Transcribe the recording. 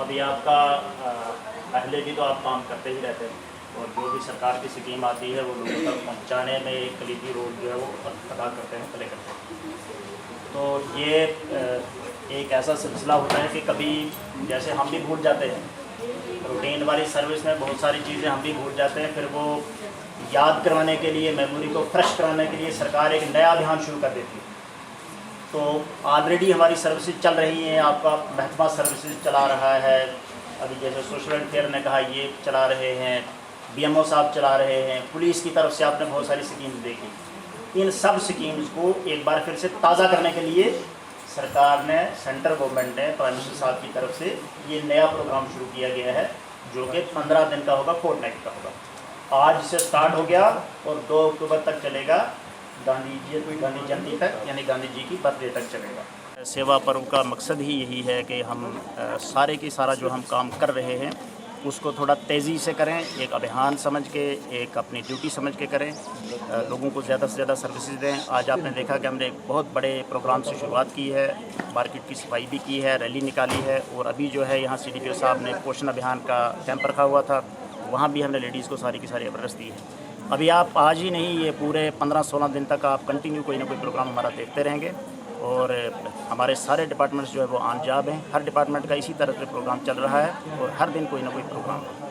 अभी आपका पहले भी तो आप काम करते ही रहते हैं और जो भी सरकार की स्कीम आती है वो लोगों तक पहुंचाने में एक कलीदी रोल जो है वो अदा करते हैं, प्ले करते हैं। तो ये एक ऐसा सिलसिला होता है कि कभी जैसे हम भी भूल जाते हैं, रूटीन वाली सर्विस में बहुत सारी चीज़ें हम भी भूल जाते हैं, फिर वो याद करवाने के लिए, मेमोरी को फ्रेश कराने के लिए सरकार एक नया अभियान शुरू कर देती है। तो ऑलरेडी हमारी सर्विसेज चल रही हैं, आपका महकमा सर्विसेज चला रहा है, अभी जैसे सोशल वेलफेयर ने कहा ये चला रहे हैं, बीएमओ साहब चला रहे हैं, पुलिस की तरफ से आपने बहुत सारी स्कीम्स देखी। इन सब स्कीम्स को एक बार फिर से ताज़ा करने के लिए सरकार ने, सेंट्रल गवर्नमेंट ने, प्राइम मिनिस्टर साहब की तरफ से ये नया प्रोग्राम शुरू किया गया है जो कि 15 दिन का होगा, फोर्टनाइट का होगा। आज से स्टार्ट हो गया और 2 अक्टूबर तक चलेगा, गांधी जयंती तक, यानी गांधी जी की बर्थडे तक चलेगा। सेवा पर्व का मकसद ही यही है कि हम सारे की सारा जो हम काम कर रहे हैं उसको थोड़ा तेज़ी से करें, एक अभियान समझ के, एक अपनी ड्यूटी समझ के करें, लोगों को ज़्यादा से ज़्यादा सर्विसेज दें। आज आपने देखा कि हमने एक बहुत बड़े प्रोग्राम से शुरुआत की है, मार्केट की सफाई भी की है, रैली निकाली है और अभी जो है यहाँ CDPO साहब ने पोषण अभियान का कैंप रखा हुआ था, वहाँ भी हमने लेडीज़ को सारी की सारी अवेयरनेस दी है। अभी आप आज ही नहीं, ये पूरे 15-16 दिन तक आप कंटिन्यू कोई ना कोई प्रोग्राम हमारा देखते रहेंगे और हमारे सारे डिपार्टमेंट्स जो है वो आन जाब हैं। हर डिपार्टमेंट का इसी तरह से प्रोग्राम चल रहा है और हर दिन कोई ना कोई प्रोग्राम है।